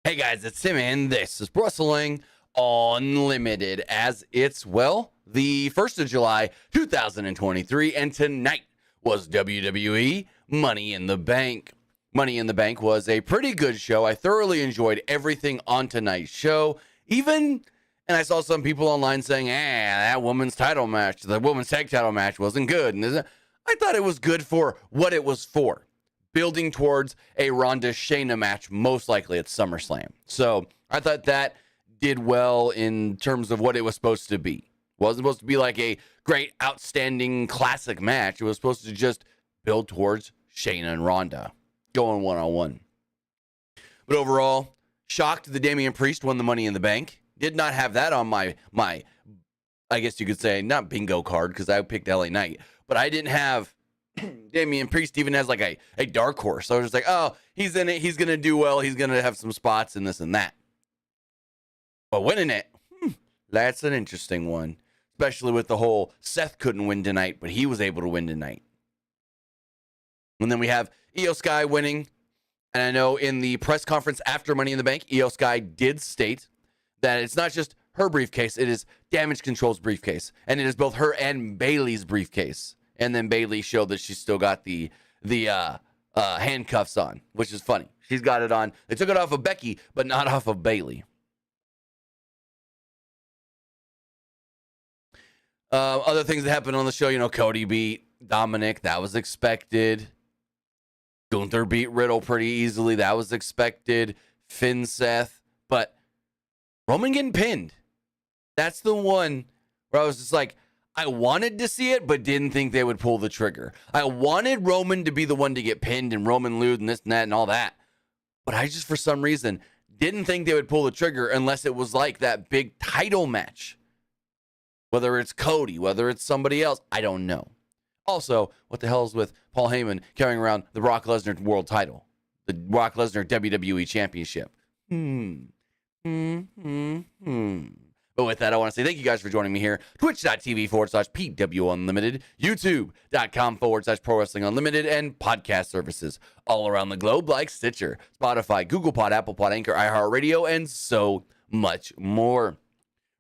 Hey guys, it's Tim, and this is Wrestling Unlimited, as it's, well, the 1st of July, 2023, and tonight was WWE Money in the Bank. Money in the Bank was a pretty good show. I thoroughly enjoyed everything on tonight's show, and I saw some people online saying, that women's title match, the women's tag title match wasn't good. And I thought it was good for what it was for. Building towards a Ronda Shayna match, most likely at SummerSlam. So I thought that did well in terms of what it was supposed to be. It wasn't supposed to be like a great, outstanding, classic match. It was supposed to just build towards Shayna and Ronda going one-on-one. But overall, shocked that Damian Priest won the Money in the Bank. Did not have that on my I guess you could say, not bingo card, because I picked LA Knight. But I didn't have Damian Priest even has like a dark horse. So I was just like, oh, he's in it. He's going to do well. He's going to have some spots in this and that. But winning it, that's an interesting one. Especially with the whole Seth couldn't win tonight, but he was able to win tonight. And then we have Io Sky winning. And I know in the press conference after Money in the Bank, Io Sky did state that it's not just her briefcase. It is Damage Control's briefcase. And it is both her and Bayley's briefcase. And then Bayley showed that she still got the handcuffs on, which is funny. She's got it on. They took it off of Becky, but not off of Bayley. Other things that happened on the show, Cody beat Dominik. That was expected. Gunther beat Riddle pretty easily. That was expected. Finn, Seth. But Roman getting pinned. That's the one where I was just like, I wanted to see it, but didn't think they would pull the trigger. I wanted Roman to be the one to get pinned and Roman lose and this and that and all that. But I just, for some reason, didn't think they would pull the trigger unless it was like that big title match. Whether it's Cody, whether it's somebody else, I don't know. Also, what the hell is with Paul Heyman carrying around the Brock Lesnar world title? The Brock Lesnar WWE Championship. But with that, I want to say thank you guys for joining me here. Twitch.tv/PWU Unlimited, YouTube.com/Pro Wrestling Unlimited, and podcast services all around the globe like Stitcher, Spotify, Google Pod, Apple Pod, Anchor, iHeartRadio, and so much more.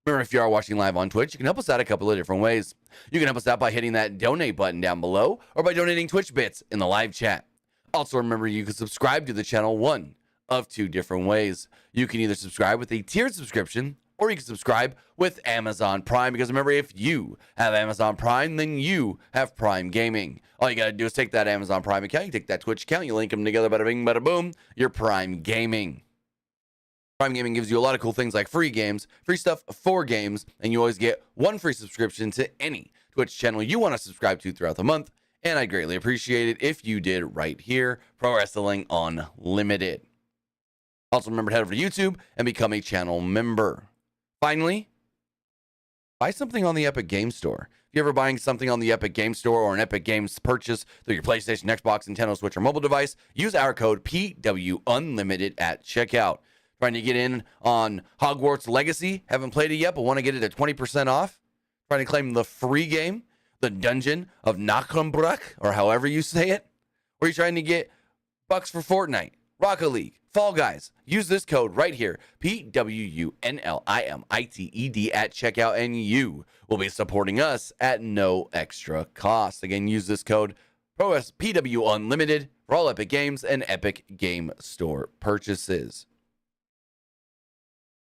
Remember, if you are watching live on Twitch, you can help us out a couple of different ways. You can help us out by hitting that donate button down below or by donating Twitch bits in the live chat. Also, remember, you can subscribe to the channel one of two different ways. You can either subscribe with a tiered subscription, or you can subscribe with Amazon Prime, because remember, if you have Amazon Prime, then you have Prime Gaming. All you got to do is take that Amazon Prime account, you take that Twitch account, you link them together, bada bing, bada boom, you're Prime Gaming. Prime Gaming gives you a lot of cool things like free games, free stuff for games, and you always get one free subscription to any Twitch channel you want to subscribe to throughout the month, and I'd greatly appreciate it if you did right here, Pro Wrestling Unlimited. Also, remember to head over to YouTube and become a channel member. Finally, buy something on the Epic Games Store. If you're ever buying something on the Epic Games Store or an Epic Games purchase through your PlayStation, Xbox, Nintendo Switch, or mobile device, use our code PWU Unlimited at checkout. Trying to get in on Hogwarts Legacy? Haven't played it yet, but want to get it at 20% off? Trying to claim the free game, the Dungeon of Nakambruk, or however you say it? Or are you trying to get bucks for Fortnite, Rocket League, Fall Guys? Use this code right here, PWUNLIMITED at checkout, and you will be supporting us at no extra cost. Again, use this code PWU Unlimited for all Epic Games and Epic Game Store purchases.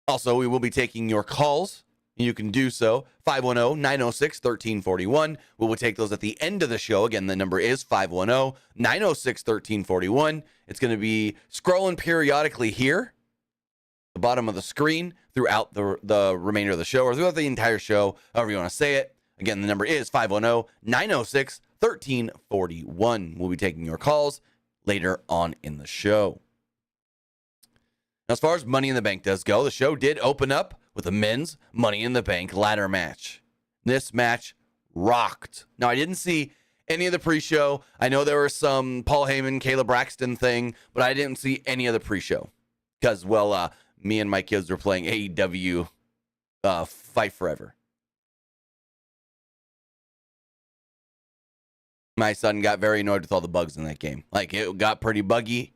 Also, we will be taking your calls. You can do so 510-906-1341. We will take those at the end of the show. Again, the number is 510-906-1341. It's going to be scrolling periodically here, the bottom of the screen, throughout the remainder of the show, or throughout the entire show, however you want to say it. Again, the number is 510-906-1341. We'll be taking your calls later on in the show. Now, as far as Money in the Bank does go, the show did open up with a men's Money in the Bank ladder match. This match rocked. Now, I didn't see any of the pre-show. I know there was some Paul Heyman, Kayla Braxton thing, but I didn't see any of the pre-show because, well, me and my kids were playing AEW Fight Forever. My son got very annoyed with all the bugs in that game. Like, it got pretty buggy,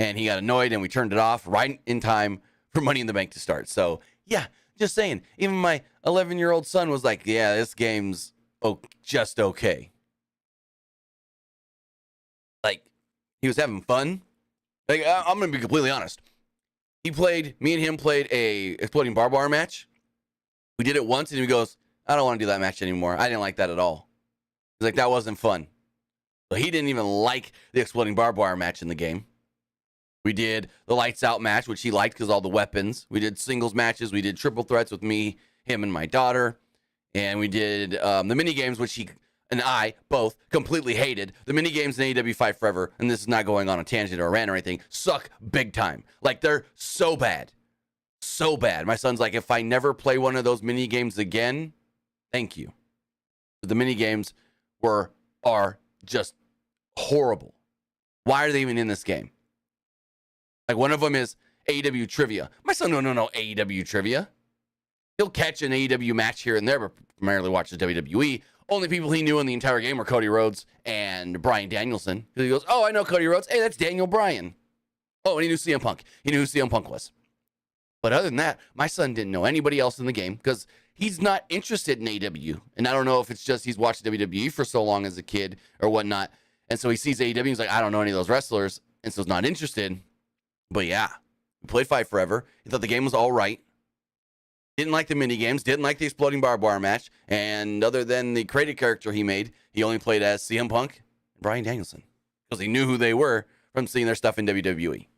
and he got annoyed, and we turned it off right in time for Money in the Bank to start. So, yeah, just saying. Even my 11-year-old son was like, yeah, this game's just okay. Like, he was having fun. Like, I'm going to be completely honest. Me and him played a exploding barbed wire match. We did it once, and he goes, I don't want to do that match anymore. I didn't like that at all. He's like, that wasn't fun. But he didn't even like the exploding barbed wire match in the game. We did the lights out match, which he liked because all the weapons. We did singles matches. We did triple threats with me, him, and my daughter. And we did the mini games, which he and I both completely hated. The mini games in AEW Fight Forever, and this is not going on a tangent or a rant or anything, suck big time. Like, they're so bad. So bad. My son's like, if I never play one of those mini games again, thank you. The mini games are just horrible. Why are they even in this game? Like, one of them is AEW trivia. My son don't know AEW trivia. He'll catch an AEW match here and there, but primarily watches WWE. Only people he knew in the entire game were Cody Rhodes and Bryan Danielson. He goes, oh, I know Cody Rhodes. Hey, that's Daniel Bryan. Oh, and he knew CM Punk. He knew who CM Punk was. But other than that, my son didn't know anybody else in the game because he's not interested in AEW. And I don't know if it's just he's watched WWE for so long as a kid or whatnot. And so he sees AEW, he's like, I don't know any of those wrestlers. And so he's not interested. But yeah, we played Fight Forever. He thought the game was all right. Didn't like the mini games. Didn't like the exploding barbed wire match. And other than the created character he made, he only played as CM Punk and Bryan Danielson because he knew who they were from seeing their stuff in WWE.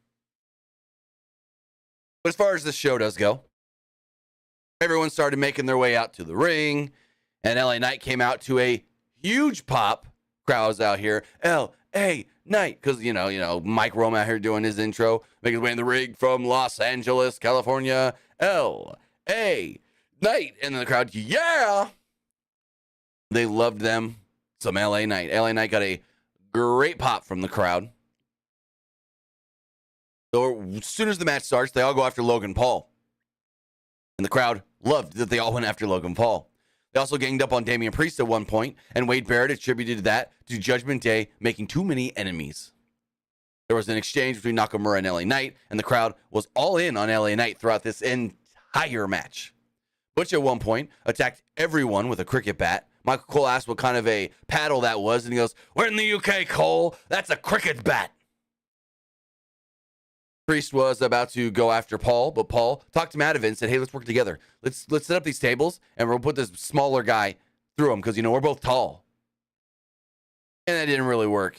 But as far as this show does go, everyone started making their way out to the ring, and LA Knight came out to a huge pop. Crowds out here, LA Knight, because you know Mike Rome out here doing his intro, making his way in the ring from Los Angeles, California. LA Knight, and then the crowd, yeah, they loved them some LA Knight. LA Knight got a great pop from the crowd. So as soon as the match starts, they all go after Logan Paul. And the crowd loved that they all went after Logan Paul. They also ganged up on Damian Priest at one point, and Wade Barrett attributed that to Judgment Day making too many enemies. There was an exchange between Nakamura and LA Knight, and the crowd was all in on LA Knight throughout this entire match. Butch at one point attacked everyone with a cricket bat. Michael Cole asked what kind of a paddle that was, and he goes, we're in the UK, Cole. That's a cricket bat. Priest was about to go after Paul, but Paul talked him out of it and said, hey, let's work together. Let's set up these tables, and we'll put this smaller guy through them because, we're both tall. And that didn't really work.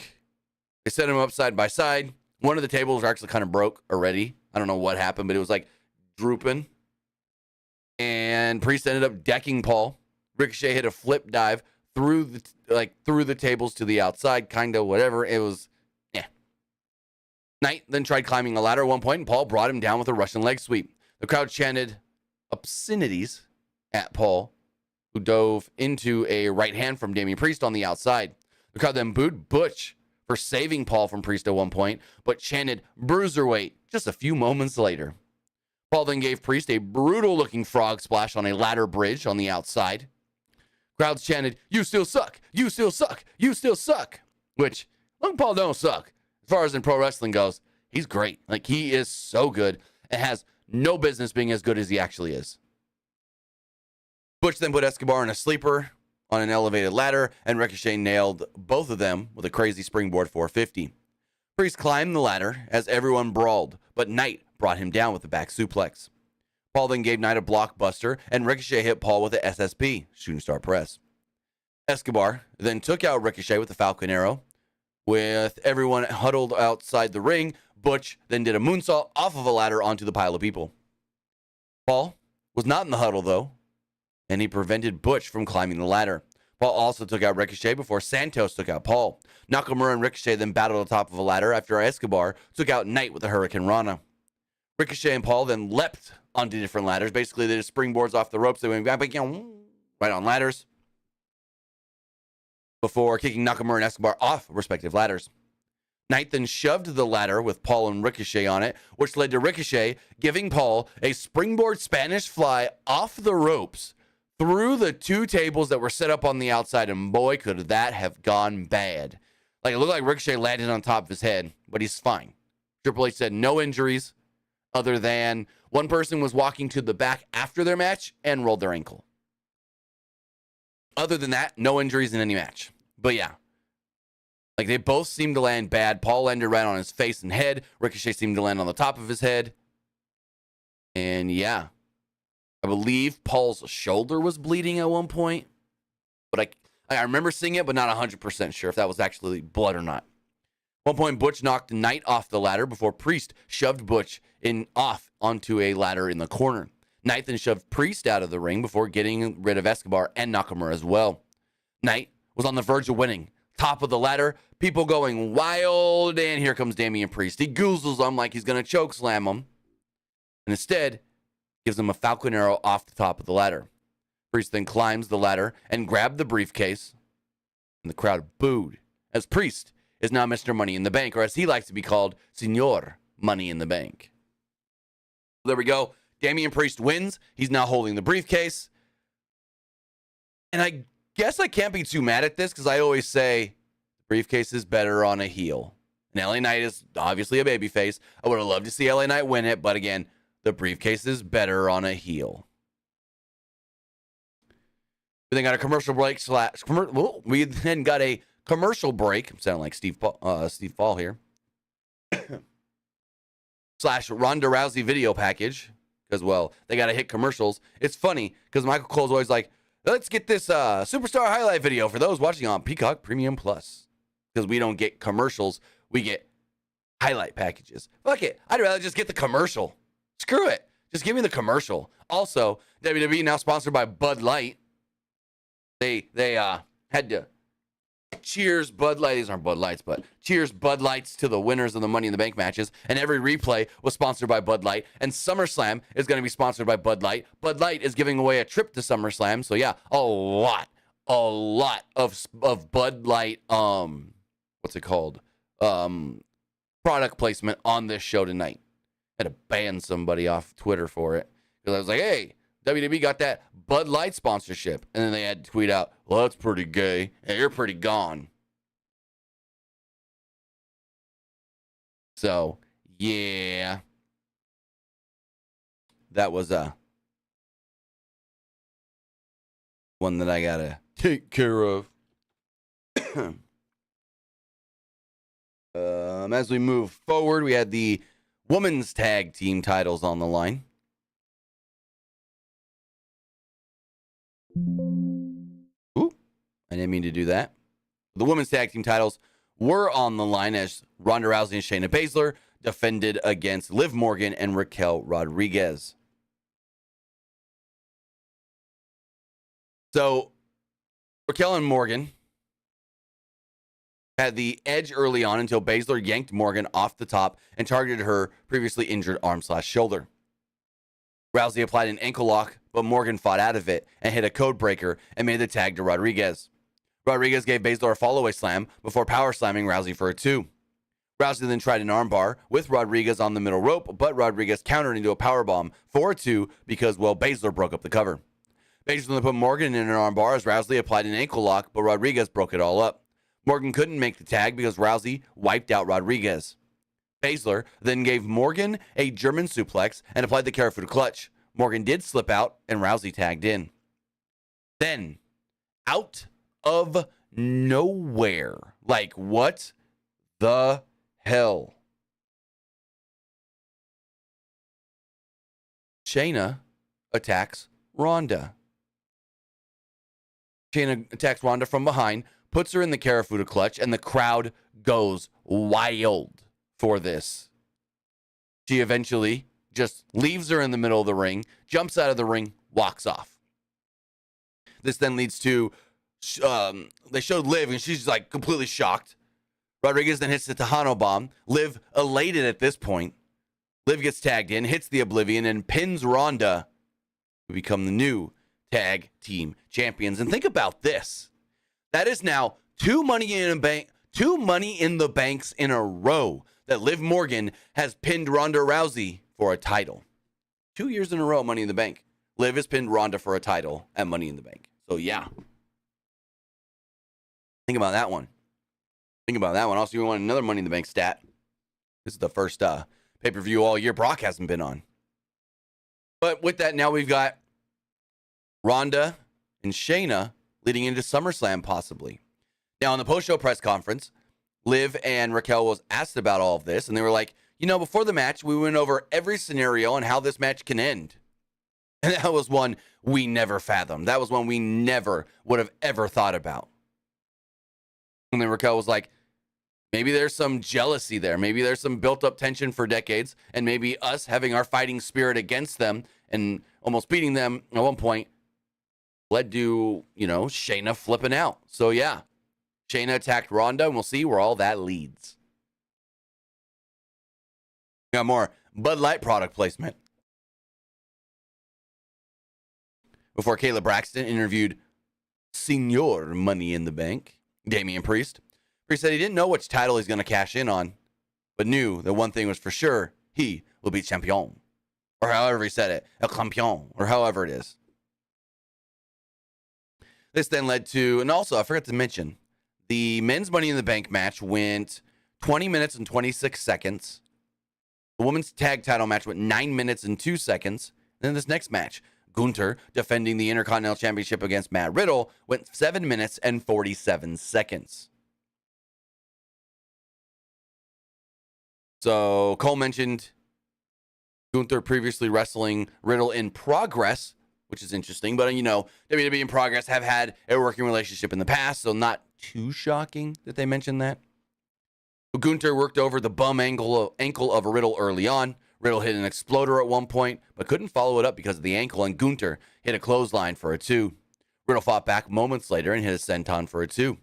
They set him up side by side. One of the tables actually kind of broke already. I don't know what happened, but it was like drooping. And Priest ended up decking Paul. Ricochet hit a flip dive through the tables to the outside, kind of whatever. It was, Knight then tried climbing a ladder at one point, and Paul brought him down with a Russian leg sweep. The crowd chanted obscenities at Paul, who dove into a right hand from Damian Priest on the outside. The crowd then booed Butch for saving Paul from Priest at one point, but chanted bruiserweight just a few moments later. Paul then gave Priest a brutal-looking frog splash on a ladder bridge on the outside. Crowds chanted, you still suck, you still suck, you still suck, which, Logan Paul don't suck. As far as in pro wrestling goes, he's great. Like, he is so good and has no business being as good as he actually is. Butch then put Escobar in a sleeper on an elevated ladder, and Ricochet nailed both of them with a crazy springboard 450. Priest climbed the ladder as everyone brawled, but Knight brought him down with a back suplex. Paul then gave Knight a blockbuster, and Ricochet hit Paul with a SSP, shooting star press. Escobar then took out Ricochet with the Falcon Arrow. With everyone huddled outside the ring, Butch then did a moonsault off of a ladder onto the pile of people. Paul was not in the huddle, though, and he prevented Butch from climbing the ladder. Paul also took out Ricochet before Santos took out Paul. Nakamura and Ricochet then battled on top of a ladder after Escobar took out Knight with a Hurricane Rana. Ricochet and Paul then leapt onto different ladders. Basically, they did springboards off the ropes. They went right on ladders before kicking Nakamura and Escobar off respective ladders. Knight then shoved the ladder with Paul and Ricochet on it, which led to Ricochet giving Paul a springboard Spanish fly off the ropes through the two tables that were set up on the outside, and boy, could that have gone bad. Like, it looked like Ricochet landed on top of his head, but he's fine. Triple H said no injuries other than one person was walking to the back after their match and rolled their ankle. Other than that, no injuries in any match. But yeah, like they both seemed to land bad. Paul landed right on his face and head. Ricochet seemed to land on the top of his head. And yeah, I believe Paul's shoulder was bleeding at one point. But I remember seeing it, but not 100% sure if that was actually blood or not. At one point, Butch knocked Knight off the ladder before Priest shoved Butch off onto a ladder in the corner. Knight then shoved Priest out of the ring before getting rid of Escobar and Nakamura as well. Knight was on the verge of winning. Top of the ladder, people going wild, and here comes Damian Priest. He goozles him like he's going to choke slam him, and instead gives him a Falcon Arrow off the top of the ladder. Priest then climbs the ladder and grabbed the briefcase, and the crowd booed as Priest is now Mr. Money in the Bank, or as he likes to be called, Senor Money in the Bank. There we go. Damian Priest wins. He's now holding the briefcase. And I guess I can't be too mad at this because I always say the briefcase is better on a heel. And LA Knight is obviously a babyface. I would have loved to see LA Knight win it, but again, the briefcase is better on a heel. We then got a commercial break we then got a commercial break. I'm sounding like Steve Paul here. / Ronda Rousey video package. Because, well, they got to hit commercials. It's funny because Michael Cole's always like, let's get this superstar highlight video for those watching on Peacock Premium Plus. Because we don't get commercials. We get highlight packages. Fuck it. I'd rather just get the commercial. Screw it. Just give me the commercial. Also, WWE now sponsored by Bud Light. They had to cheers Bud Light. These aren't Bud Lights, but cheers Bud Lights to the winners of the Money in the Bank matches. And every replay was sponsored by Bud Light. And SummerSlam is going to be sponsored by Bud Light. Bud Light is giving away a trip to SummerSlam. So yeah, a lot of Bud Light, what's it called? Product placement on this show tonight. Had to ban somebody off Twitter for it. Because I was like, hey, WWE got that Bud Light sponsorship. And then they had to tweet out, well, that's pretty gay. And you're pretty gone. So, yeah. That was one that I got to take care of. As we move forward, we had the women's tag team titles on the line. Ooh, I didn't mean to do that. The women's tag team titles were on the line as Ronda Rousey and Shayna Baszler defended against Liv Morgan and Raquel Rodriguez. So, Raquel and Morgan had the edge early on until Baszler yanked Morgan off the top and targeted her previously injured arm/shoulder. Rousey applied an ankle lock, but Morgan fought out of it and hit a code breaker and made the tag to Rodriguez. Rodriguez gave Baszler a follow-away slam before power slamming Rousey for a 2. Rousey then tried an armbar with Rodriguez on the middle rope, but Rodriguez countered into a powerbomb for a 2 because, well, Baszler broke up the cover. Baszler then put Morgan in an armbar as Rousey applied an ankle lock, but Rodriguez broke it all up. Morgan couldn't make the tag because Rousey wiped out Rodriguez. Baszler then gave Morgan a German suplex and applied the Karafuda clutch. Morgan did slip out, and Rousey tagged in. Then, out of nowhere, like, what the hell? Shayna attacks Ronda. Shayna attacks Ronda from behind, puts her in the Karafuda clutch, and the crowd goes wild for this. She eventually just leaves her in the middle of the ring, jumps out of the ring, walks off. This then leads to, they showed Liv, and she's like completely shocked. Rodriguez then hits the Tejano bomb. Liv elated at this point. Liv gets tagged in, hits the Oblivion, and pins Ronda to become the new tag team champions. And think about this. That is now 2 Money in the Banks in a row that Liv Morgan has pinned Ronda Rousey for a title. 2 years in a row, Money in the Bank. Liv has pinned Ronda for a title at Money in the Bank. So, yeah. Think about that one. Also, you want another Money in the Bank stat. This is the first pay-per-view all year Brock hasn't been on. But with that, now we've got Ronda and Shayna leading into SummerSlam possibly. Now, in the post-show press conference, Liv and Raquel was asked about all of this, and they were like, before the match, we went over every scenario and how this match can end. And that was one we never fathomed. That was one we never would have ever thought about. And then Raquel was like, maybe there's some jealousy there. Maybe there's some built-up tension for decades, and maybe us having our fighting spirit against them and almost beating them at one point led to, Shayna flipping out. So, yeah, Shayna attacked Ronda, and we'll see where all that leads. Got more Bud Light product placement. Before Kayla Braxton interviewed Senior Money in the Bank, Damian Priest. Priest said he didn't know which title he's going to cash in on, but knew that one thing was for sure, he will be champion. Or however he said it, el campeón, or however it is. This then led to, and also I forgot to mention, the men's Money in the Bank match went 20 minutes and 26 seconds. The women's tag title match went 9 minutes and 2 seconds. And then this next match, Gunther defending the Intercontinental Championship against Matt Riddle, went 7 minutes and 47 seconds. So Cole mentioned Gunther previously wrestling Riddle in Progress, which is interesting. But, WWE in Progress have had a working relationship in the past, so not too shocking that they mentioned that. Gunther worked over the bum ankle of Riddle early on. Riddle hit an exploder at one point, but couldn't follow it up because of the ankle, and Gunther hit a clothesline for a 2. Riddle fought back moments later and hit a senton for a 2.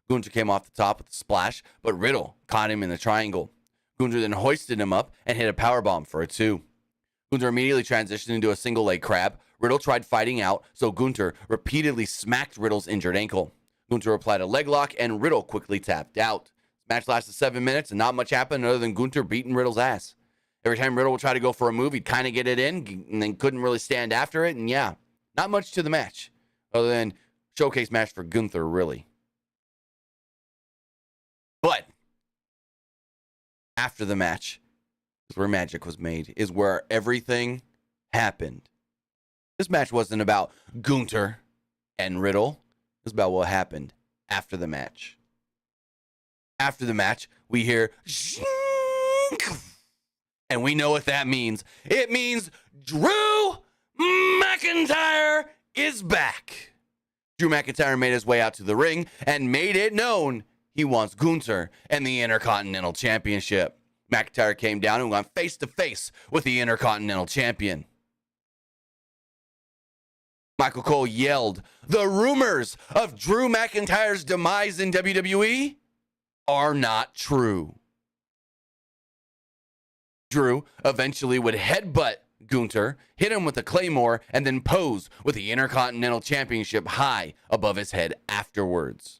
Gunther came off the top with a splash, but Riddle caught him in the triangle. Gunther then hoisted him up and hit a powerbomb for a 2. Gunther immediately transitioned into a single leg crab. Riddle tried fighting out, so Gunther repeatedly smacked Riddle's injured ankle. Gunther applied a leg lock, and Riddle quickly tapped out. The match lasted 7 minutes, and not much happened other than Gunther beating Riddle's ass. Every time Riddle would try to go for a move, he'd kind of get it in, and then couldn't really stand after it. And yeah, not much to the match, other than showcase match for Gunther, really. But after the match is where magic was made, is where everything happened. This match wasn't about Gunther and Riddle. It was about what happened after the match. After the match, we hear and we know what that means. It means Drew McIntyre is back. Drew McIntyre made his way out to the ring and made it known he wants Gunther and the Intercontinental Championship. McIntyre came down and went face to face with the Intercontinental Champion. Michael Cole yelled, "The rumors of Drew McIntyre's demise in WWE are not true." Drew eventually would headbutt Gunther, hit him with a claymore, and then pose with the Intercontinental Championship high above his head afterwards.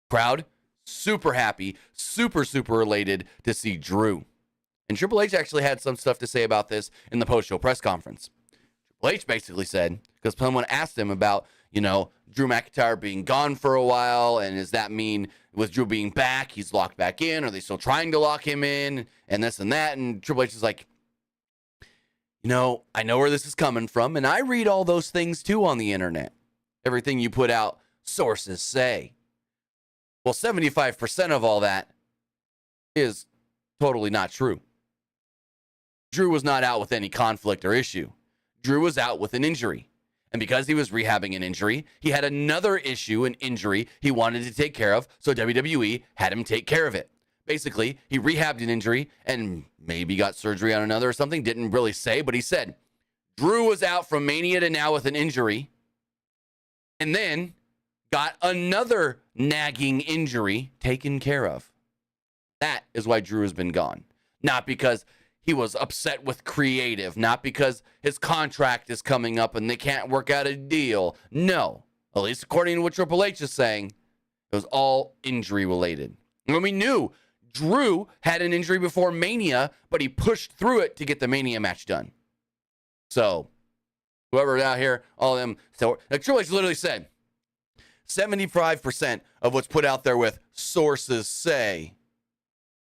Crowd, super happy, super elated to see Drew. And Triple H actually had some stuff to say about this in the post-show press conference. Triple H basically said, because someone asked him about, Drew McIntyre being gone for a while, and does that mean with Drew being back, he's locked back in? Are they still trying to lock him in? And this and that. And Triple H is like, I know where this is coming from, and I read all those things too on the internet. Everything you put out, sources say. Well, 75% of all that is totally not true. Drew was not out with any conflict or issue. Drew was out with an injury. And because he was rehabbing an injury, he had another issue, an injury he wanted to take care of, so WWE had him take care of it. Basically, he rehabbed an injury and maybe got surgery on another or something, didn't really say, but he said Drew was out from Mania to now with an injury and then got another nagging injury taken care of. That is why Drew has been gone. Not because he was upset with creative, not because his contract is coming up and they can't work out a deal. No, at least according to what Triple H is saying, it was all injury related. And we knew Drew had an injury before Mania, but he pushed through it to get the Mania match done. So, whoever's out here, all of them, so like Triple H literally said, 75% of what's put out there with sources say,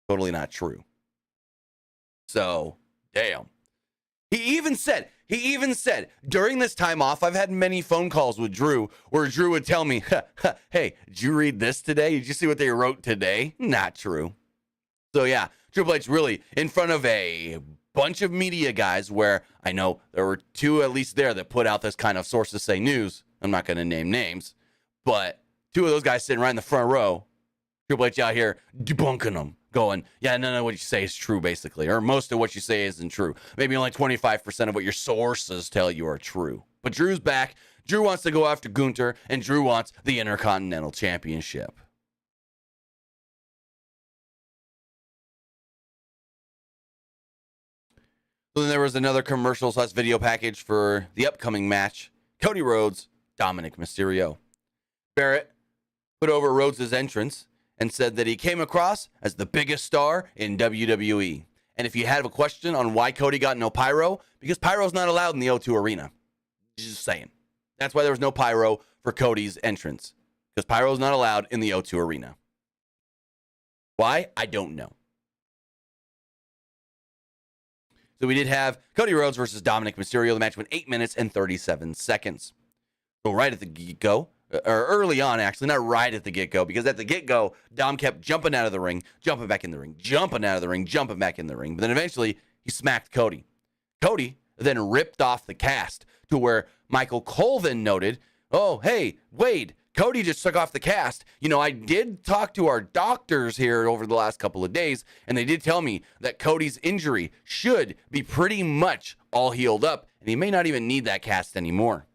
totally not true. So, damn. He even said, during this time off, I've had many phone calls with Drew where Drew would tell me, hey, did you read this today? Did you see what they wrote today? Not true. So yeah, Triple H really in front of a bunch of media guys where I know there were two at least there that put out this kind of sources say news. I'm not going to name names, but two of those guys sitting right in the front row, Triple H out here debunking them, going, yeah, none of what you say is true, basically, or most of what you say isn't true. Maybe only 25% of what your sources tell you are true. But Drew's back. Drew wants to go after Gunther, and Drew wants the Intercontinental Championship. So then there was another commercial / video package for the upcoming match. Cody Rhodes, Dominik Mysterio. Barrett put over Rhodes' entrance and said that he came across as the biggest star in WWE. And if you have a question on why Cody got no pyro, because pyro's not allowed in the O2 Arena. Just saying. That's why there was no pyro for Cody's entrance. Because pyro's not allowed in the O2 Arena. Why? I don't know. So we did have Cody Rhodes versus Dominik Mysterio. The match went 8 minutes and 37 seconds. So right at the get-go, or early on, actually, not right at the get-go, because at the get-go, Dom kept jumping out of the ring, jumping back in the ring, jumping out of the ring, jumping back in the ring. But then eventually, he smacked Cody. Cody then ripped off the cast to where Michael Colvin noted, oh, hey, Wade, Cody just took off the cast. You know, I did talk to our doctors here over the last couple of days, and they did tell me that Cody's injury should be pretty much all healed up, and he may not even need that cast anymore.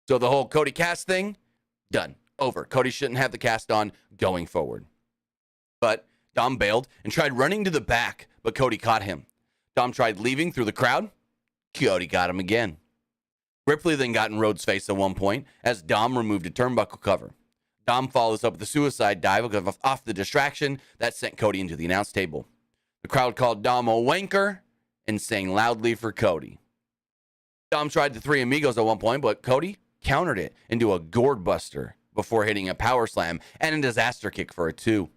So the whole Cody cast thing, done, over. Cody shouldn't have the cast on going forward. But Dom bailed and tried running to the back, but Cody caught him. Dom tried leaving through the crowd. Cody got him again. Ripley then got in Rhodes' face at one point as Dom removed a turnbuckle cover. Dom follows up with a suicide dive off the distraction that sent Cody into the announce table. The crowd called Dom a wanker and sang loudly for Cody. Dom tried the Three Amigos at one point, but Cody countered it into a gourd buster before hitting a power slam and a disaster kick for a 2.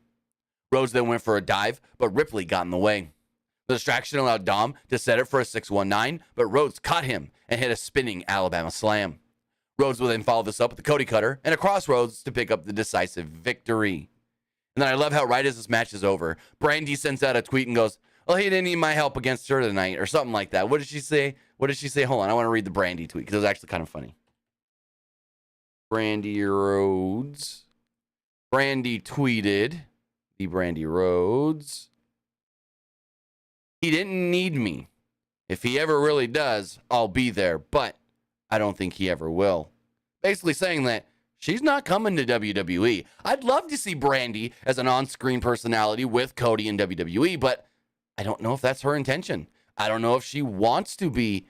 Rhodes then went for a dive, but Ripley got in the way. The distraction allowed Dom to set it for a 619, but Rhodes caught him and hit a spinning Alabama slam. Rhodes will then follow this up with the Cody Cutter and a crossroads to pick up the decisive victory. And then I love how right as this match is over, Brandy sends out a tweet and goes, well, he didn't need my help against her tonight, or something like that. What did she say? Hold on, I want to read the Brandy tweet because it was actually kind of funny. Brandy Rhodes. Brandy tweeted, the Brandy Rhodes. He didn't need me. If he ever really does, I'll be there, but I don't think he ever will. Basically saying that she's not coming to WWE. I'd love to see Brandy as an on-screen personality with Cody in WWE, but I don't know if that's her intention. I don't know if she wants to be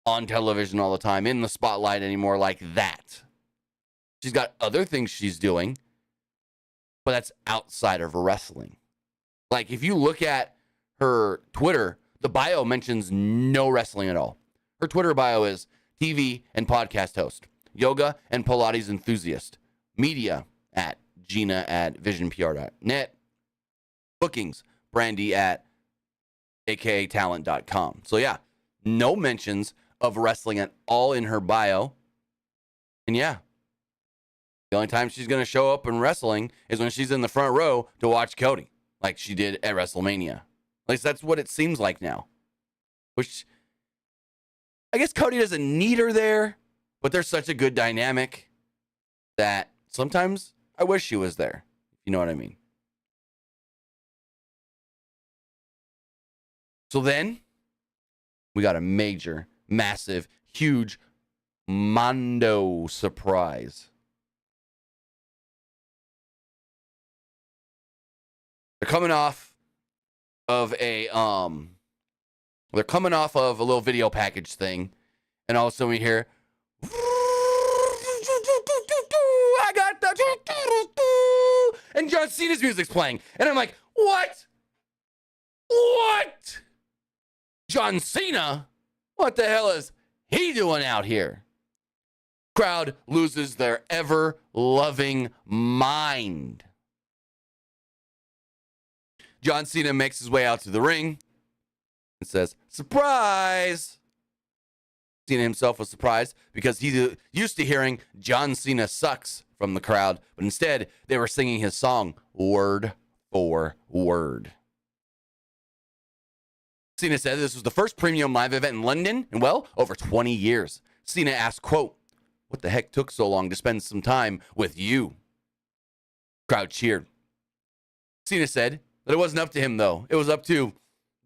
on television all the time, in the spotlight anymore like that. She's got other things she's doing, but that's outside of wrestling. Like, if you look at her Twitter, the bio mentions no wrestling at all. Her Twitter bio is TV and podcast host, yoga and Pilates enthusiast, media at Gina at visionpr.net, bookings, Brandy at akatalent.com. So yeah, no mentions of wrestling at all in her bio. And yeah, the only time she's going to show up in wrestling is when she's in the front row to watch Cody, like she did at WrestleMania. At least that's what it seems like now. Which, I guess Cody doesn't need her there, but there's such a good dynamic that sometimes I wish she was there. If you know what I mean. So then, we got a major, massive, huge Mondo surprise. They're coming off of a little video package thing, and all of a sudden we hear, I got the, and John Cena's music's playing, and I'm like, what? John Cena? What the hell is he doing out here? Crowd loses their ever-loving mind. John Cena makes his way out to the ring and says, "Surprise!" Cena himself was surprised because he's used to hearing John Cena sucks from the crowd, but instead they were singing his song word for word. Cena said this was the first premium live event in London in, well, over 20 years. Cena asked, quote, "What the heck took so long to spend some time with you?" Crowd cheered. Cena said that it wasn't up to him, though. It was up to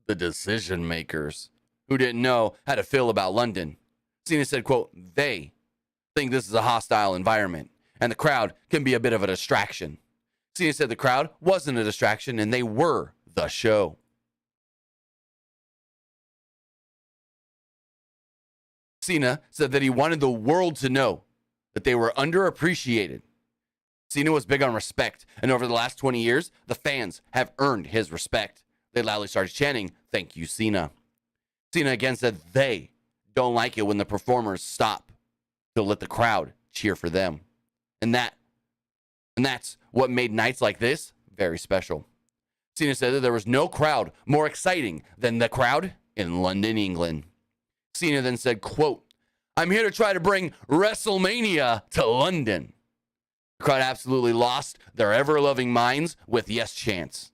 the decision makers who didn't know how to feel about London. Cena said, quote, "They think this is a hostile environment, and the crowd can be a bit of a distraction." Cena said the crowd wasn't a distraction, and they were the show. Cena said that he wanted the world to know that they were underappreciated. Cena was big on respect, and over the last 20 years, the fans have earned his respect. They loudly started chanting, "Thank you, Cena." Cena again said they don't like it when the performers stop to let the crowd cheer for them. And that's what made nights like this very special. Cena said that there was no crowd more exciting than the crowd in London, England. Cena then said, quote, "I'm here to try to bring WrestleMania to London." The crowd absolutely lost their ever-loving minds with yes chants.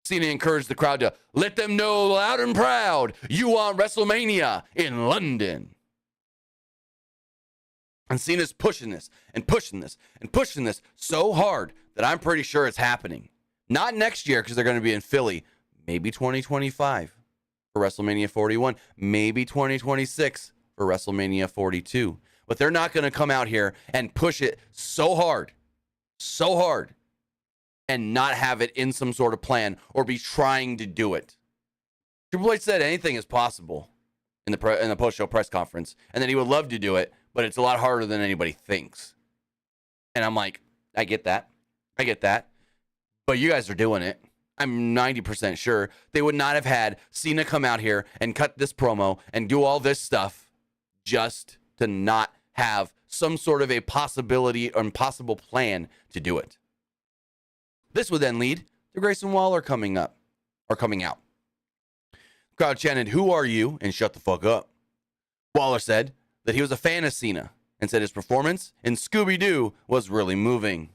Cena encouraged the crowd to let them know loud and proud, you want WrestleMania in London. And Cena's pushing this and pushing this and pushing this so hard that I'm pretty sure it's happening. Not next year because they're going to be in Philly. Maybe 2025 for WrestleMania 41. Maybe 2026 for WrestleMania 42. But they're not going to come out here and push it so hard, and not have it in some sort of plan or be trying to do it. Triple H said anything is possible in the post-show press conference, and that he would love to do it, but it's a lot harder than anybody thinks. And I'm like, I get that. But you guys are doing it. I'm 90% sure they would not have had Cena come out here and cut this promo and do all this stuff just to not have some sort of a possibility or impossible plan to do it. This would then lead to Grayson Waller coming out. The crowd chanted, "Who are you?" and "Shut the fuck up." Waller said that he was a fan of Cena and said his performance in Scooby-Doo was really moving.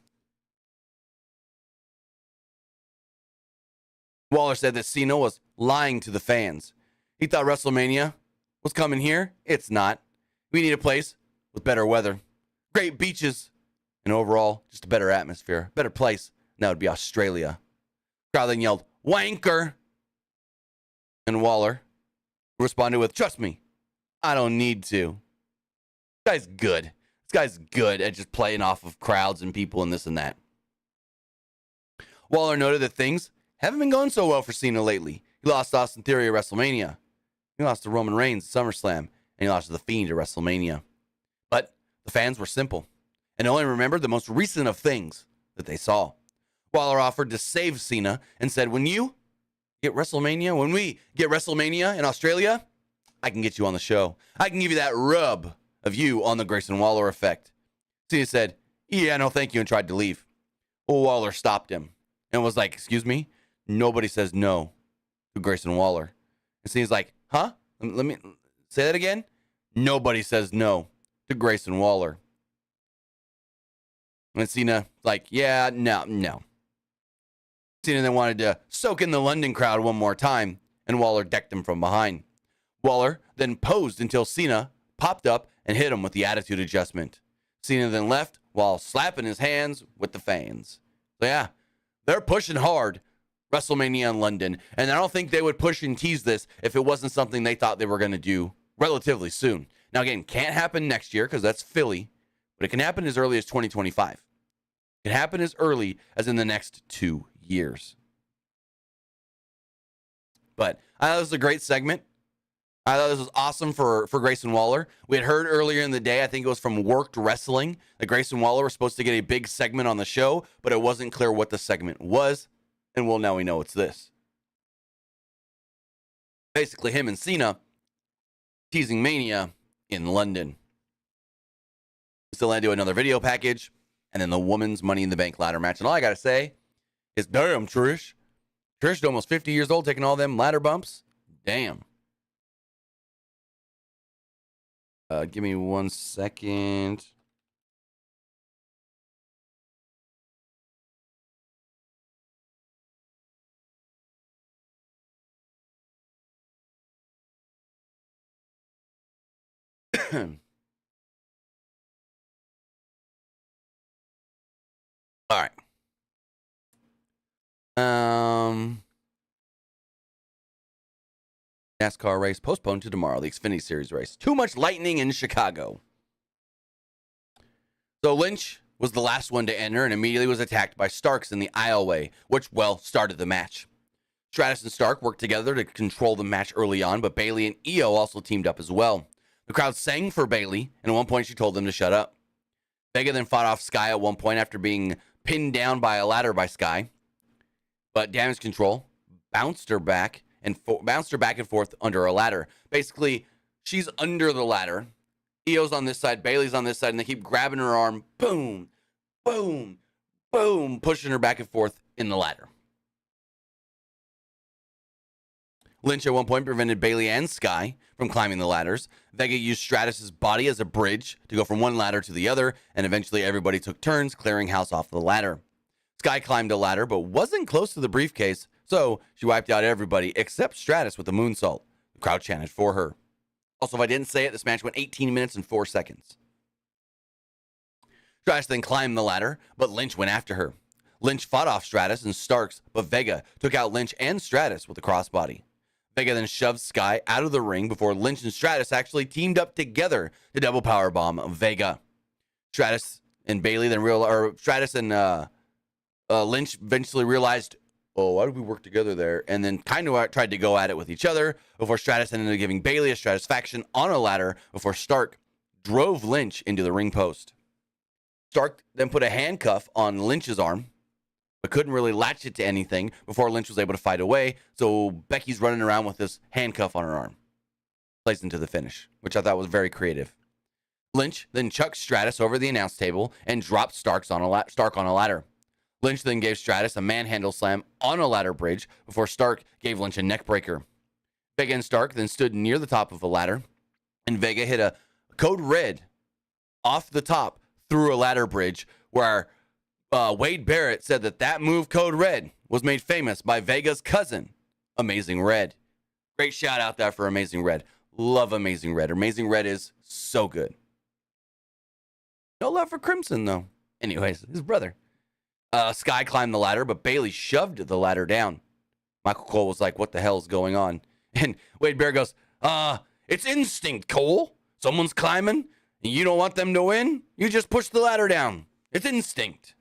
Waller said that Cena was lying to the fans. He thought WrestleMania was coming here. It's not. We need a place with better weather, great beaches, and overall, just a better atmosphere, better place. And that would be Australia. The crowd then yelled, "Wanker!" And Waller responded with, "Trust me, I don't need to." This guy's good. This guy's good at just playing off of crowds and people and this and that. Waller noted that things haven't been going so well for Cena lately. He lost to Austin Theory at WrestleMania. He lost to Roman Reigns at SummerSlam. And he lost to The Fiend at WrestleMania. But the fans were simple and only remembered the most recent of things that they saw. Waller offered to save Cena and said, when we get WrestleMania in Australia, I can get you on the show. I can give you that rub of you on the Grayson Waller effect. Cena said, "Yeah, no thank you," and tried to leave. Well, Waller stopped him and was like, "Excuse me? Nobody says no to Grayson Waller." And Cena's like, "Huh? Let me say that again." Nobody says no to Grayson Waller. And Cena like, "Yeah, no." Cena then wanted to soak in the London crowd one more time, and Waller decked him from behind. Waller then posed until Cena popped up and hit him with the attitude adjustment. Cena then left while slapping his hands with the fans. So yeah, they're pushing hard WrestleMania in London, and I don't think they would push and tease this if it wasn't something they thought they were going to do relatively soon. Now again, can't happen next year because that's Philly, but it can happen as early as 2025. It can happen as early as in the next 2 years. But I thought this was a great segment. I thought this was awesome for Grayson Waller. We had heard earlier in the day, I think it was from Worked Wrestling, that Grayson Waller was supposed to get a big segment on the show, but it wasn't clear what the segment was. And well, now we know it's this. Basically, him and Cena teasing Mania in London. We still had to do another video package, and then the women's Money in the Bank ladder match. And all I got to say is, damn, Trish. Trish, almost 50 years old, taking all them ladder bumps. Damn. Give me 1 second. All right. NASCAR race postponed to tomorrow. The Xfinity Series race. Too much lightning in Chicago. So Lynch was the last one to enter and immediately was attacked by Starks in the aisleway, which, well, started the match. Stratus and Stark worked together to control the match early on, but Bayley and Io also teamed up as well. The crowd sang for Bayley, and at one point she told them to shut up. Vega then fought off Sky at one point after being pinned down by a ladder by Sky, but Damage Control bounced her back and forth under a ladder. Basically, she's under the ladder. Io's on this side, Bayley's on this side, and they keep grabbing her arm. Boom, boom, boom, pushing her back and forth in the ladder. Lynch at one point prevented Bayley and Sky from climbing the ladders. Vega used Stratus's body as a bridge to go from one ladder to the other, and eventually everybody took turns clearing house off the ladder. Sky climbed a ladder, but wasn't close to the briefcase, so she wiped out everybody except Stratus with a moonsault. The crowd chanted for her. Also, if I didn't say it, this match went 18 minutes and 4 seconds. Stratus then climbed the ladder, but Lynch went after her. Lynch fought off Stratus and Starks, but Vega took out Lynch and Stratus with a crossbody. Vega then shoved Sky out of the ring before Lynch and Stratus actually teamed up together to double powerbomb Vega. Stratus and Lynch eventually realized, oh, why did we work together there? And then kind of tried to go at it with each other before Stratus ended up giving Bayley a Stratusfaction on a ladder before Stark drove Lynch into the ring post. Stark then put a handcuff on Lynch's arm, but couldn't really latch it to anything before Lynch was able to fight away, so Becky's running around with this handcuff on her arm. Plays into the finish, which I thought was very creative. Lynch then chucked Stratus over the announce table and dropped Stark on a ladder. Lynch then gave Stratus a manhandle slam on a ladder bridge before Stark gave Lynch a neck breaker. Vega and Stark then stood near the top of the ladder, and Vega hit a code red off the top through a ladder bridge where Wade Barrett said that move, Code Red, was made famous by Vega's cousin, Amazing Red. Great shout out there for Amazing Red. Love Amazing Red. Amazing Red is so good. No love for Crimson, though. Anyways, his brother. Sky climbed the ladder, but Bayley shoved the ladder down. Michael Cole was like, what the hell is going on? And Wade Barrett goes, it's instinct, Cole. Someone's climbing, and you don't want them to win? You just push the ladder down. It's instinct.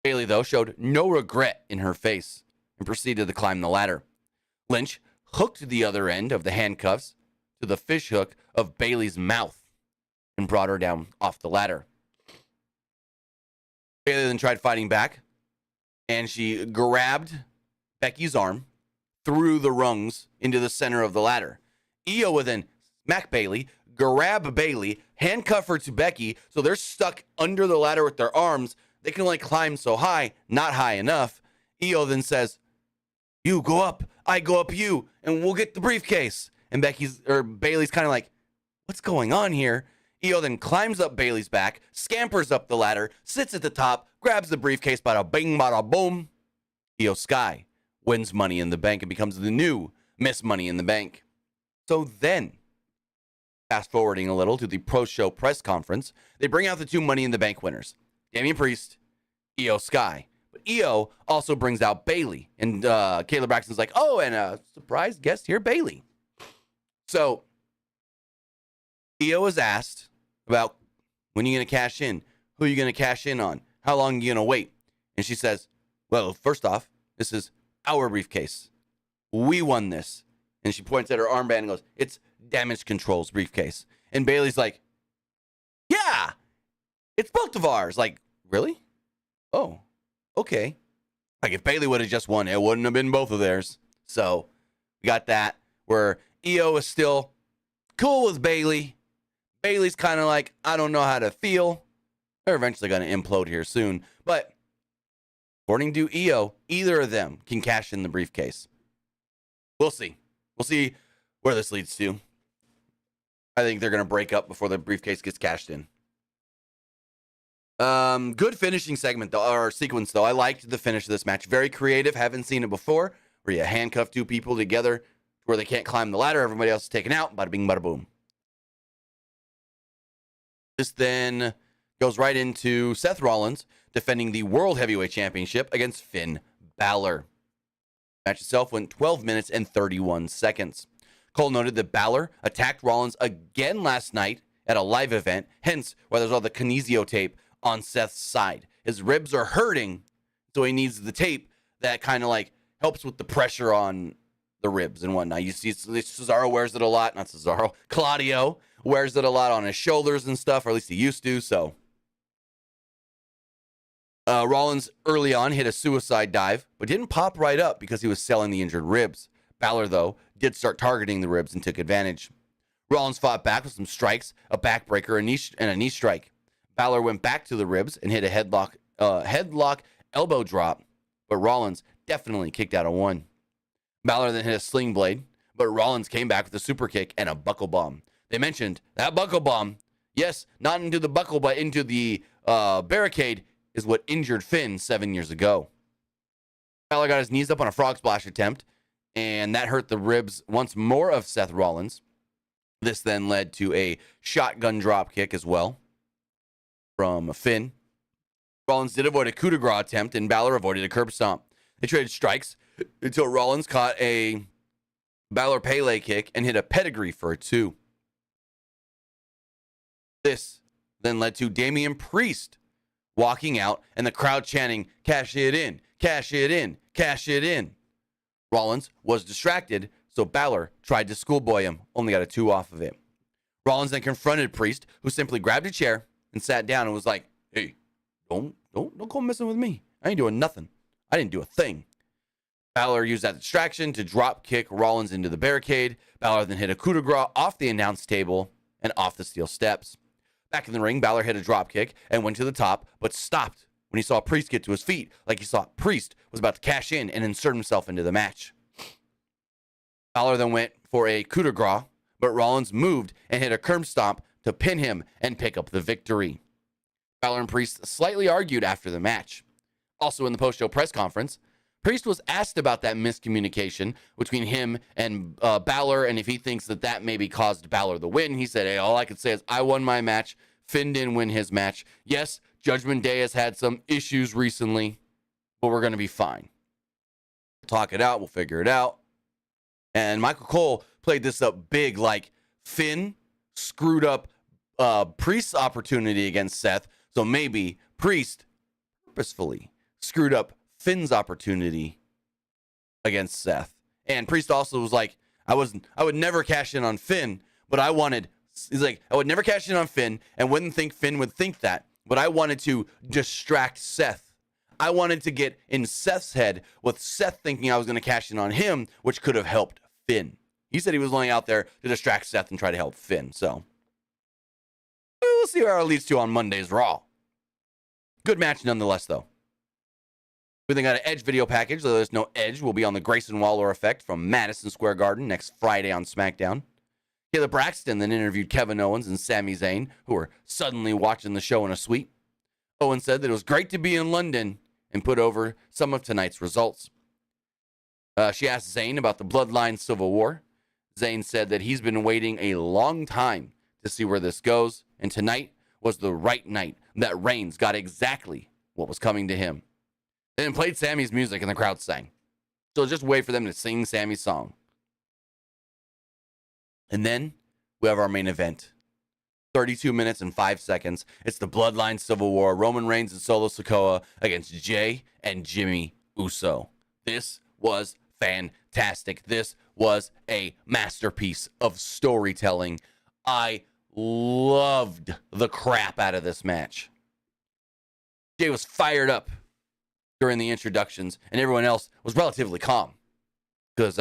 Bayley, though, showed no regret in her face and proceeded to climb the ladder. Lynch hooked the other end of the handcuffs to the fish hook of Bayley's mouth and brought her down off the ladder. Bayley then tried fighting back, and she grabbed Becky's arm through the rungs into the center of the ladder. Io would then smack Bayley, grab Bayley, handcuff her to Becky, so they're stuck under the ladder with their arms. They can only climb so high, not high enough. Io then says, you go up, I go up you, and we'll get the briefcase. And Bayley's kind of like, what's going on here? Io then climbs up Bayley's back, scampers up the ladder, sits at the top, grabs the briefcase, bada bing, bada boom. Io Sky wins Money in the Bank and becomes the new Miss Money in the Bank. So then, fast forwarding a little to the pro-show press conference, they bring out the two Money in the Bank winners, Damian Priest, Io Sky. But Io also brings out Bayley. And Kayla Braxton's like, oh, and a surprise guest here, Bayley. So Io was asked about when you're going to cash in, who are you going to cash in on, how long are you going to wait? And she says, well, first off, this is our briefcase. We won this. And she points at her armband and goes, it's Damage Control's briefcase. And Bayley's like, yeah, it's both of ours. Like, really? Oh, okay. Like, if Bayley would have just won, it wouldn't have been both of theirs. So we got that where Io is still cool with Bayley. Bayley's kind of like, I don't know how to feel. They're eventually going to implode here soon. But According to EO, either of them can cash in the briefcase. We'll see. We'll see where this leads to. I think they're going to break up before the briefcase gets cashed in. Good finishing segment, though, or sequence, though. I liked the finish of this match. Very creative. Haven't seen it before, where you handcuff two people together where they can't climb the ladder. Everybody else is taken out. Bada bing, bada boom. This then goes right into Seth Rollins defending the World Heavyweight Championship against Finn Balor. The match itself went 12 minutes and 31 seconds. Cole noted that Balor attacked Rollins again last night at a live event, hence why there's all the kinesio tape on Seth's side. His ribs are hurting, so he needs the tape that kind of like helps with the pressure on the ribs and whatnot. You see, Cesaro wears it a lot. Not Cesaro. Claudio wears it a lot on his shoulders and stuff, or at least he used to, so. Rollins early on hit a suicide dive, but didn't pop right up because he was selling the injured ribs. Balor, though, did start targeting the ribs and took advantage. Rollins fought back with some strikes, a backbreaker, and a knee strike. Balor went back to the ribs and hit a headlock elbow drop, but Rollins definitely kicked out of one. Balor then hit a sling blade, but Rollins came back with a super kick and a buckle bomb. They mentioned that buckle bomb, yes, not into the buckle, but into the barricade, is what injured Finn 7 years ago. Balor got his knees up on a frog splash attempt, and that hurt the ribs once more of Seth Rollins. This then led to a shotgun drop kick as well from Finn. Rollins did avoid a coup de grace attempt, and Balor avoided a curb stomp. They traded strikes until Rollins caught a Balor Pele kick and hit a pedigree for a 2. This then led to Damian Priest walking out and the crowd chanting, "Cash it in, cash it in, cash it in." Rollins was distracted, so Balor tried to schoolboy him, only got a 2 off of it. Rollins then confronted Priest, who simply grabbed a chair and sat down and was like, "Hey, don't go messing with me. I ain't doing nothing. I didn't do a thing." Balor used that distraction to drop kick Rollins into the barricade. Balor then hit a coup de grace off the announce table and off the steel steps. Back in the ring, Balor hit a drop kick and went to the top, but stopped when he saw Priest get to his feet, like he saw Priest was about to cash in and insert himself into the match. Balor then went for a coup de grace, but Rollins moved and hit a curb stomp to pin him and pick up the victory. Balor and Priest slightly argued after the match. Also in the post-show press conference, Priest was asked about that miscommunication between him and Balor, and if he thinks that maybe caused Balor the win. He said, "Hey, all I can say is I won my match. Finn didn't win his match. Yes, Judgment Day has had some issues recently, but we're going to be fine. We'll talk it out. We'll figure it out." And Michael Cole played this up big, like Finn screwed up Priest's opportunity against Seth, so maybe Priest purposefully screwed up Finn's opportunity against Seth. And Priest also was like, I would never cash in on Finn, but I would never cash in on Finn and wouldn't think Finn would think that, but I wanted to distract Seth. I wanted to get in Seth's head with Seth thinking I was going to cash in on him, which could have helped Finn. He said he was only out there to distract Seth and try to help Finn. So we'll see where it leads to on Monday's Raw. Good match nonetheless, though. We then got an Edge video package, though there's no Edge. Will be on the Grayson Waller effect from Madison Square Garden next Friday on SmackDown. Kayla Braxton then interviewed Kevin Owens and Sami Zayn, who were suddenly watching the show in a suite. Owens said that it was great to be in London and put over some of tonight's results. She asked Zayn about the Bloodline Civil War. Zayn said that he's been waiting a long time to see where this goes, and tonight was the right night that Reigns got exactly what was coming to him. They then played Sammy's music and the crowd sang. So just wait for them to sing Sammy's song. And then we have our main event. 32 minutes and 5 seconds. It's the Bloodline Civil War. Roman Reigns and Solo Sikoa against Jay and Jimmy Uso. This was fantastic. This was a masterpiece of storytelling. I loved the crap out of this match. Jay was fired up during the introductions, and everyone else was relatively calm because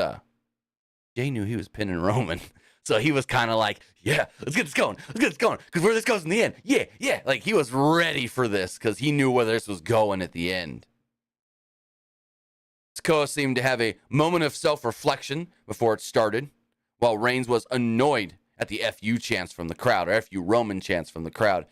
Jay knew he was pinning Roman. So he was kind of like, yeah, let's get this going. Let's get this going. Because where this goes in the end. Yeah. Like he was ready for this because he knew where this was going at the end. Sikoa seemed to have a moment of self-reflection before it started, while Reigns was annoyed at the FU chants from the crowd, or FU Roman chants from the crowd.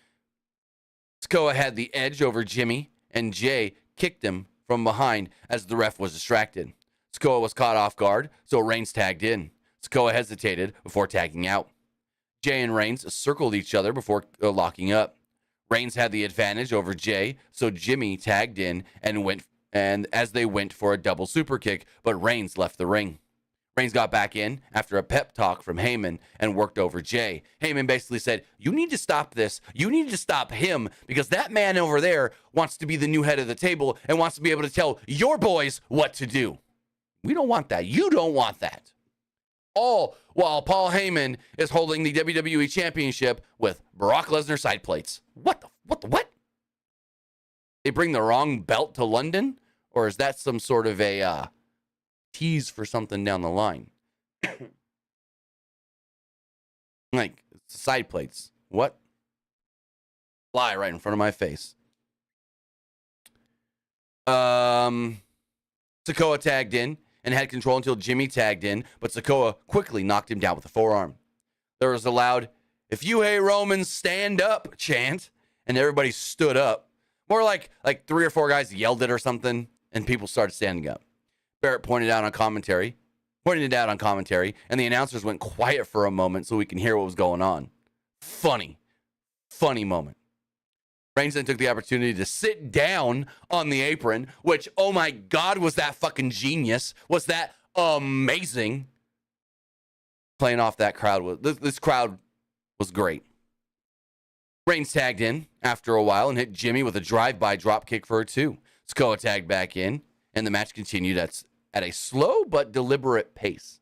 Sikoa had the edge over Jimmy, and Jay kicked him from behind as the ref was distracted. Sikoa was caught off guard, so Reigns tagged in. Sikoa hesitated before tagging out. Jay and Reigns circled each other before locking up. Reigns had the advantage over Jay, so Jimmy tagged in and as they went for a double super kick, but Reigns left the ring. Reigns got back in after a pep talk from Heyman and worked over Jay. Heyman basically said, you need to stop this. You need to stop him because that man over there wants to be the new head of the table and wants to be able to tell your boys what to do. We don't want that. You don't want that. All while Paul Heyman is holding the WWE Championship with Brock Lesnar side plates. What? They bring the wrong belt to London? Or is that some sort of a tease for something down the line? Like, side plates. What? Fly right in front of my face. Sikoa tagged in and had control until Jimmy tagged in, but Sikoa quickly knocked him down with a forearm. There was a loud, if you hate Romans, stand up chant, and everybody stood up. More like 3 or 4 guys yelled it or something, and people started standing up. Barrett pointed it out on commentary, and the announcers went quiet for a moment so we can hear what was going on. Funny moment. Reigns then took the opportunity to sit down on the apron, which, oh my God, was that fucking genius? Was that amazing? Playing off that crowd. This crowd was great. Reigns tagged in after a while and hit Jimmy with a drive-by drop kick for a 2. Sikoa tagged back in, and the match continued at a slow but deliberate pace.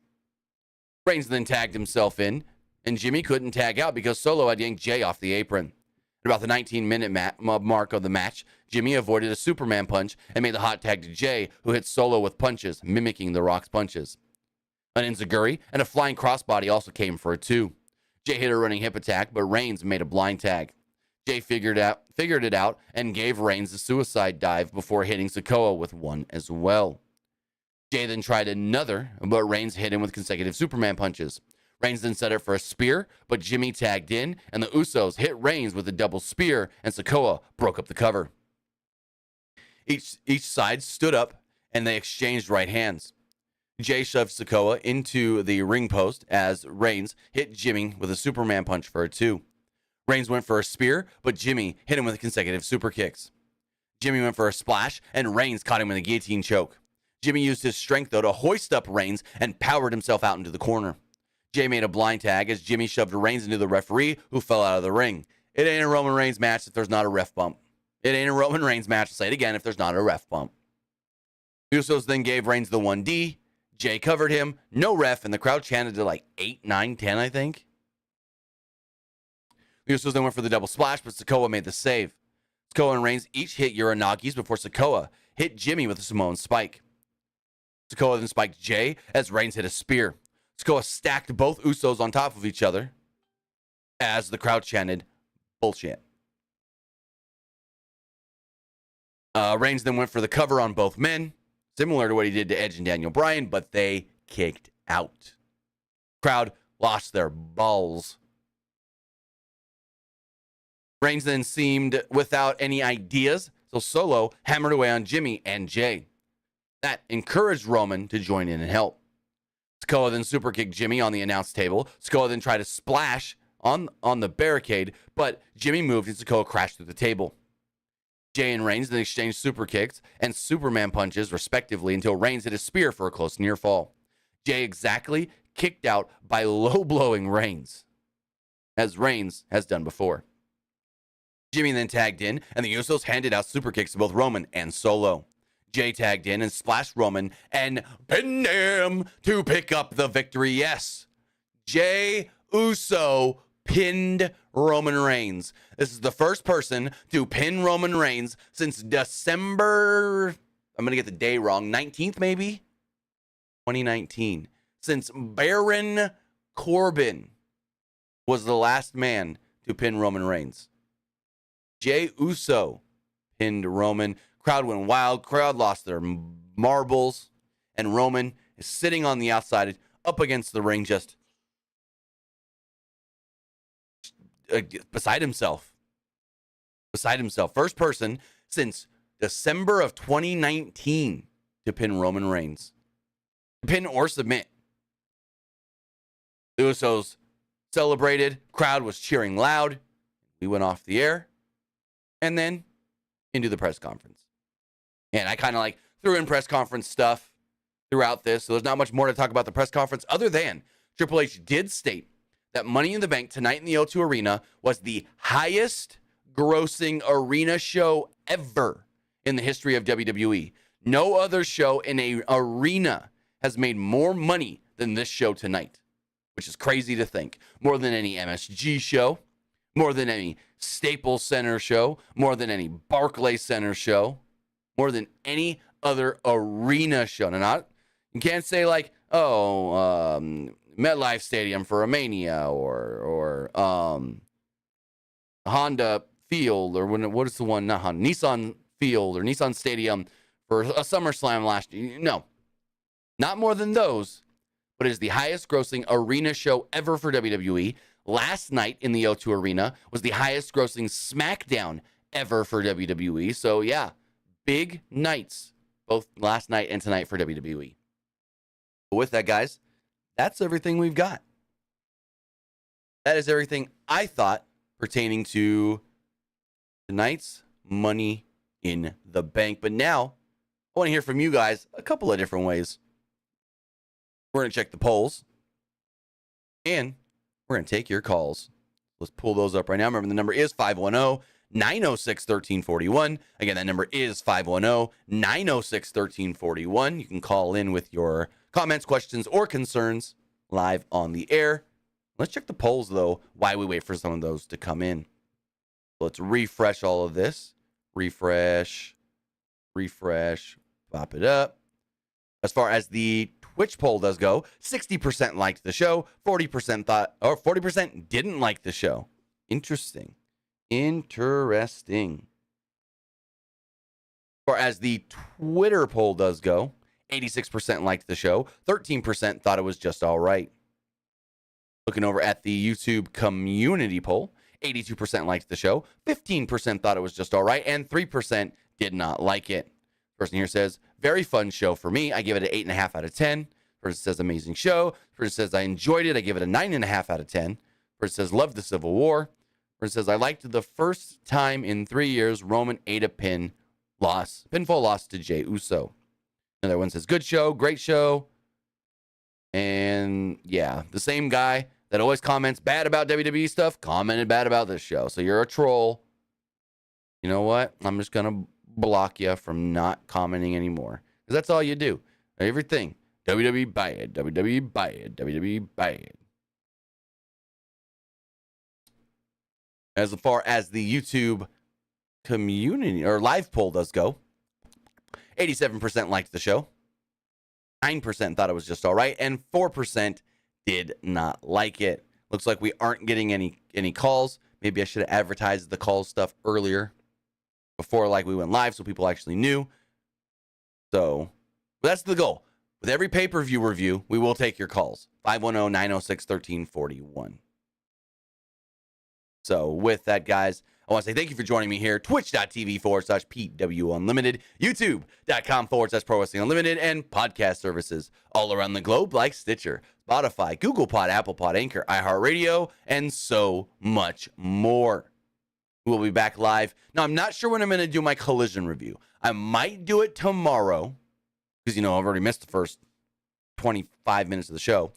Reigns then tagged himself in, and Jimmy couldn't tag out because Solo had yanked Jay off the apron. At about the 19-minute mark of the match, Jimmy avoided a Superman punch and made the hot tag to Jay, who hit Solo with punches, mimicking The Rock's punches. An enziguri and a flying crossbody also came for a 2. Jay hit a running hip attack, but Reigns made a blind tag. Jay figured it out and gave Reigns a suicide dive before hitting Sikoa with one as well. Jay then tried another, but Reigns hit him with consecutive Superman punches. Reigns then set it for a spear, but Jimmy tagged in, and the Usos hit Reigns with a double spear, and Sikoa broke up the cover. Each side stood up, and they exchanged right hands. Jay shoved Sikoa into the ring post as Reigns hit Jimmy with a Superman punch for a 2. Reigns went for a spear, but Jimmy hit him with consecutive super kicks. Jimmy went for a splash, and Reigns caught him with a guillotine choke. Jimmy used his strength, though, to hoist up Reigns and powered himself out into the corner. Jay made a blind tag as Jimmy shoved Reigns into the referee, who fell out of the ring. It ain't a Roman Reigns match if there's not a ref bump. It ain't a Roman Reigns match, I'll say it again, if there's not a ref bump. Usos then gave Reigns the 1D. Jay covered him, no ref, and the crowd chanted to like 8, 9, 10, I think. Usos then went for the double splash, but Sikoa made the save. Sikoa and Reigns each hit Uranagis before Sikoa hit Jimmy with a Samoan spike. Sikoa then spiked Jay as Reigns hit a spear. Sikoa stacked both Usos on top of each other as the crowd chanted, bullshit. Reigns then went for the cover on both men, similar to what he did to Edge and Daniel Bryan, but they kicked out. Crowd lost their balls. Reigns then seemed without any ideas, so Solo hammered away on Jimmy and Jay. That encouraged Roman to join in and help. Sikoa then superkicked Jimmy on the announce table. Sikoa then tried to splash on the barricade, but Jimmy moved and Sikoa crashed through the table. Jay and Reigns then exchanged super kicks and Superman punches, respectively, until Reigns hit a spear for a close near fall. Jay exactly kicked out by low-blowing Reigns, as Reigns has done before. Jimmy then tagged in, and the Usos handed out super kicks to both Roman and Solo. Jay tagged in and splashed Roman and pinned him to pick up the victory. Yes, Jay Uso pinned Roman Reigns. This is the first person to pin Roman Reigns since December, I'm going to get the day wrong, 19th maybe? 2019. Since Baron Corbin was the last man to pin Roman Reigns. Jay Uso pinned Roman. Crowd went wild. Crowd lost their marbles. and Roman is sitting on the outside up against the ring, just beside himself. First person since December of 2019 to pin Roman Reigns. Pin or submit. The Usos celebrated. Crowd was cheering loud. We went off the air. And then into the press conference. And I kind of like threw in press conference stuff throughout this. So there's not much more to talk about the press conference other than Triple H did state that Money in the Bank tonight in the O2 Arena was the highest grossing arena show ever in the history of WWE. No other show in an arena has made more money than this show tonight, which is crazy to think. More than any MSG show, more than any Staples Center show, more than any Barclays Center show, more than any other arena show. Now, you can't say like, MetLife Stadium for a Mania or Honda Field, or what is the one? Not Honda, Nissan Field or Nissan Stadium for a SummerSlam last year. No, not more than those, but it is the highest grossing arena show ever for WWE. Last night in the O2 Arena was the highest grossing SmackDown ever for WWE. So yeah, big nights, both last night and tonight for WWE. But with that, guys, that's everything we've got. That is everything I thought pertaining to tonight's Money in the Bank. But now, I want to hear from you guys a couple of different ways. We're going to check the polls. And we're going to take your calls. Let's pull those up right now. Remember, the number is 510-906-1341. Again, that number is 510-906-1341. You can call in with your comments, questions, or concerns live on the air. Let's check the polls, though, while we wait for some of those to come in. Let's refresh all of this. Refresh, pop it up. As far as the Twitch poll does go, 60% liked the show, 40% didn't like the show. Interesting. As far as the Twitter poll does go, 86% liked the show, 13% thought it was just all right. Looking over at the YouTube community poll, 82% liked the show, 15% thought it was just all right, and 3% did not like it. Person here says, very fun show for me. I give it an 8.5 out of 10. Person says, amazing show. Person says, I enjoyed it. I give it a 9.5 out of 10. Person says, love the Civil War. Person says, I liked the first time in 3 years Roman ate a pinfall loss to Jey Uso. Another one says, good show, great show. And yeah, the same guy that always comments bad about WWE stuff commented bad about this show. So you're a troll. You know what? I'm just going to block you from not commenting anymore. Because that's all you do. Everything. WWE bad. WWE bad. WWE bad. As far as the YouTube community or live poll does go, 87% liked the show. 9% thought it was just all right. And 4% did not like it. Looks like we aren't getting any calls. Maybe I should have advertised the call stuff earlier before like we went live so people actually knew. So that's the goal. With every pay-per-view review, we will take your calls. 510-906-1341. So with that, guys, I want to say thank you for joining me here. Twitch.tv/PWU Unlimited, YouTube.com/Pro Wrestling Unlimited, and podcast services all around the globe like Stitcher, Spotify, Google Pod, Apple Pod, Anchor, iHeartRadio, and so much more. We'll be back live. Now, I'm not sure when I'm going to do my Collision review. I might do it tomorrow because, I've already missed the first 25 minutes of the show.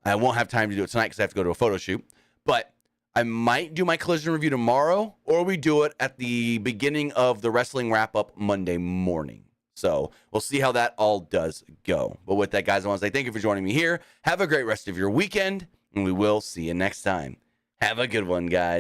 I won't have time to do it tonight because I have to go to a photo shoot. But I might do my Collision review tomorrow, or we do it at the beginning of the wrestling wrap-up Monday morning. So we'll see how that all does go. But with that, guys, I want to say thank you for joining me here. Have a great rest of your weekend, and we will see you next time. Have a good one, guys.